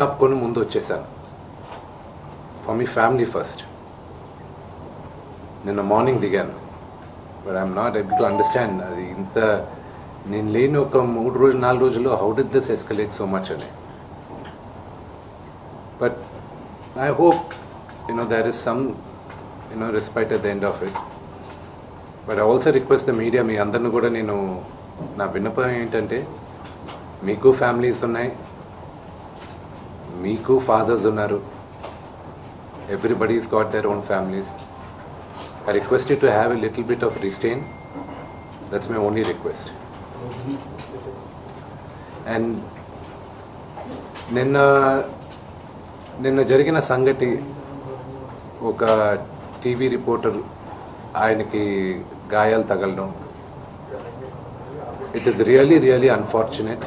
ఆపుకొని ముందు వచ్చేసాను. For me family first. నిన్న మార్నింగ్ దిగాను. But I'm not able to understand అది ఇంత నేను లేని ఒక 3 రోజులు 4 రోజుల్లో how did this escalate so much అని. But I hope there is some respite at the end of it. But I also request the media, మీ అందరిని కూడా నేను నా విన్నపం ఏంటంటే, మీకు ఫ్యామిలీస్ ఉన్నాయి, మీకు fathers unnaru, everybody's got their own families. I request you to have a little bit of restraint. That's my only request. And నిన్న జరిగిన సంగతి, ఒక టీవీ రిపోర్టర్ ఆయనకి గాయాలు తగలడం, ఇట్ ఈస్ రియలీ అన్ఫార్చునేట్.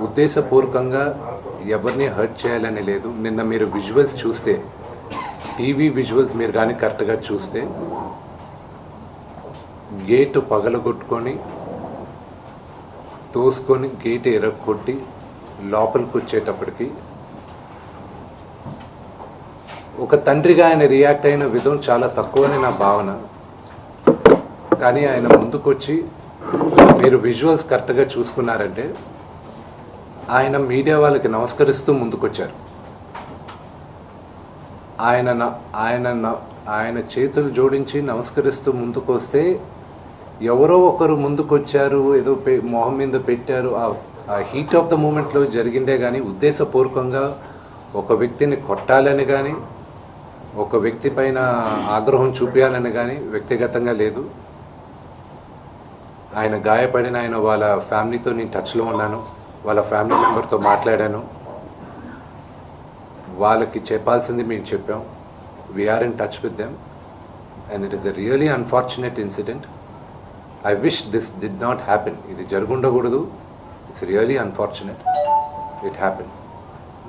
ఉద్దేశపూర్వకంగా ఎవరిని హర్ట్ చేయాలని లేదు. నిన్న మీరు విజువల్స్ చూస్తే, టీవీ విజువల్స్ మీరు కానీ కరెక్ట్గా చూస్తే, గేటు పగలగొట్టుకొని తోసుకొని గేటు ఎరగొట్టి లోపలికి వచ్చేటప్పటికి ఒక తండ్రిగా ఆయన రియాక్ట్ అయిన విధం చాలా తక్కువని నా భావన. కానీ ఆయన ముందుకొచ్చి మీరు విజువల్స్ కరెక్ట్గా చూసుకున్నారంటే, ఆయన మీడియా వాళ్ళకి నమస్కరిస్తూ ముందుకొచ్చారు. ఆయన చేతులు జోడించి నమస్కరిస్తూ ముందుకు వస్తే, ఎవరో ఒకరు ముందుకొచ్చారు, ఏదో మొహం మీద పెట్టారు, ఆ హీట్ ఆఫ్ ద మూమెంట్లో జరిగిందే కానీ ఉద్దేశపూర్వకంగా ఒక వ్యక్తిని కొట్టాలని కానీ, ఒక వ్యక్తి పైన ఆగ్రహం చూపించాలని కానీ వ్యక్తిగతంగా లేదు. ఆయన గాయపడిన వాళ్ళ ఫ్యామిలీతో నేను టచ్లో ఉన్నాను, వాళ్ళ ఫ్యామిలీ మెంబర్తో మాట్లాడాను, వాళ్ళకి చెప్పాల్సింది మేము చెప్పాం. We're in touch with them and it is a really unfortunate incident. I wish this did not happen. ఇది జరుగుండకూడదు. It's really unfortunate. It happen.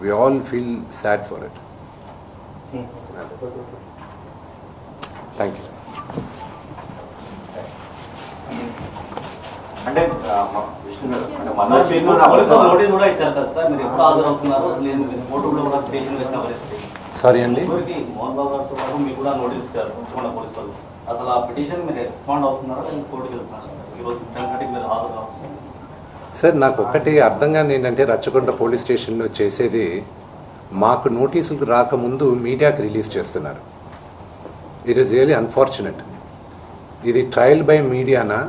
We all feel sad for it. Thank you. అంటే విష్ణు గారు, notice కూడా ఇచ్చారు కదా sir, మీరు ఎప్పుడు హాజరవుతున్నారు, అసలు ఫోటోలో కూడా స్టేషన్ వేసిన పరిస్థితి. సారీ అండి, మోహన్ బాబు గారితో పాటు మీకు కూడా నోటీస్ ఇచ్చారు ముఖ్యమైన పోలీసు వాళ్ళు. అసలు ఆ పిటిషన్ మీరు రెస్పాండ్ అవుతున్నారా, కోర్టుకి వెళ్తున్నారు? ఈరోజు 10:30 మీరు హాజరవుతున్నారు సార్. నాకు ఒక్కటి అర్థం కాదు ఏంటంటే, రచ్చకొండ పోలీస్ స్టేషన్లో చేసేది, మాకు నోటీసులు రాకముందు మీడియాకి రిలీజ్ చేస్తున్నారు. It is really unfortunate. ఇది ట్రయల్ బై మీడియానా,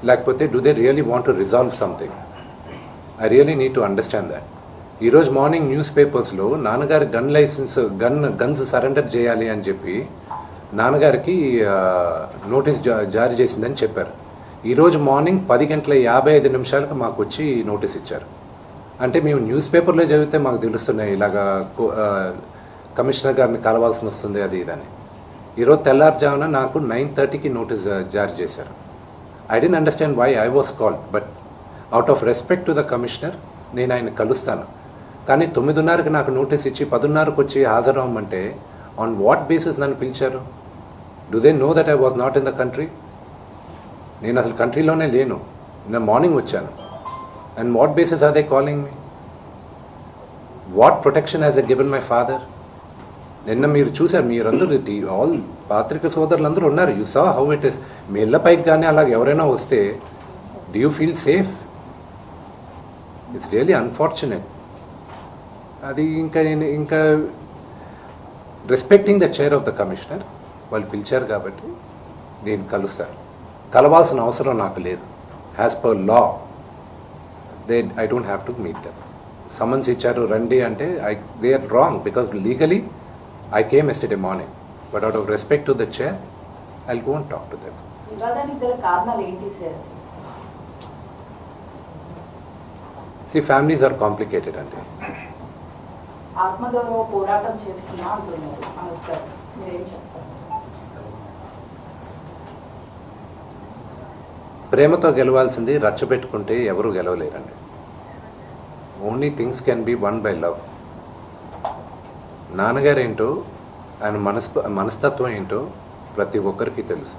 లేకపోతే do they really want to resolve something? I really need to understand that. ఈరోజు మార్నింగ్ న్యూస్ పేపర్స్లో నాన్నగారి గన్స్ సరెండర్ చేయాలి అని చెప్పి నాన్నగారికి నోటీస్ జారీ చేసిందని చెప్పారు. ఈరోజు మార్నింగ్ 10:55 మాకు వచ్చి నోటీస్ ఇచ్చారు. అంటే మేము న్యూస్ పేపర్లో చదివితే మాకు తెలుస్తున్నాయి, ఇలాగా కమిషనర్ గారిని కలవాల్సి వస్తుంది అది ఇదని. ఈరోజు తెల్లారుజామున నాకు 9:30కి నోటీస్ జారీ చేశారు. I don't understand why I was called, but out of respect to the commissioner నేను ఆయన కలుస్తాను. కానీ 9:30కి నాకు నోటీస్ ఇచ్చి 10:30కి వచ్చి హాజరవ్వమంటే ఆన్ వాట్ బేసిస్ నన్ను పిలిచారు? Do they know that I was not in the country? నేను అసలు కంట్రీలోనే లేను. నేను మార్నింగ్ వచ్చాను. And what basis are they calling me? What protection has I given my father? నిన్న మీరు చూసారు, మీరందరూ ఆల్ పాత్రిక సోదరులందరూ ఉన్నారు. You saw how it is. మీ ఇళ్ళపైకి కానీ అలాగ ఎవరైనా వస్తే do you feel safe? It's really unfortunate. అది ఇంకా respecting the chair of the commissioner, వాళ్ళు పిలిచారు కాబట్టి నేను కలుస్తాను. కలవాల్సిన అవసరం నాకు లేదు. As per law I don't have to meet them. Summons icharu randi ante they are wrong, because legally I came yesterday morning, but out of respect to the chair I'll go and talk to them. వివాదానికి గల కారణాలు ఏంటి sir? See, families are complicated ante. ఆత్మగౌరవ పోరాటం చేస్తున్నా అంటున్నారు నమస్కారం, మీరేం చెప్తారు? ప్రేమతో గెలవాల్సింది రచ్చబెట్టుకుంటే ఎవరు గెలవలేరండి. Only things can be won by love. నాన్నగారేంటో, ఆయన మనస్తత్వం ఏంటో ప్రతి ఒక్కరికి తెలుసు.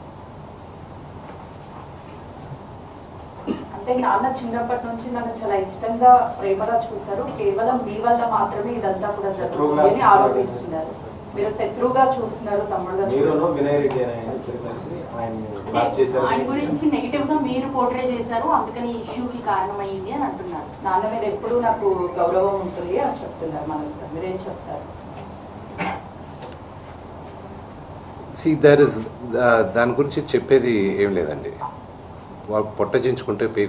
అంటే అంటే నాన్న చిన్నప్పటి నుంచి నన్ను చాలా ఇష్టంగా ప్రేమగా చూశారు, కేవలం మీ వల్ల మాత్రమే ఇదంతా కూడా జరుగుతుంది అని ఆరోపిస్తున్నారు. మీరు శత్రువుగా చూస్తున్నారు, తమ్ముడుగా చూస్తున్నారు. వినయ్ రెడ్డి అనే ఆయన ఇద్దరు కలిసి ఆయన గురించి నెగిటివ్ గా మీరు పోర్ట్రే చేశారు, అందుకని ఇష్యూకి కారణమైంది అని అంటున్నారు. నాన్న మీద ఎప్పుడూ నాకు గౌరవం ఉంటుంది అని చెప్తున్నారు మనసులో. మీరేం చెప్తారు? దాని గురించి చెప్పేది ఏం లేదండి. వాళ్ళు పొట్టజించుకుంటే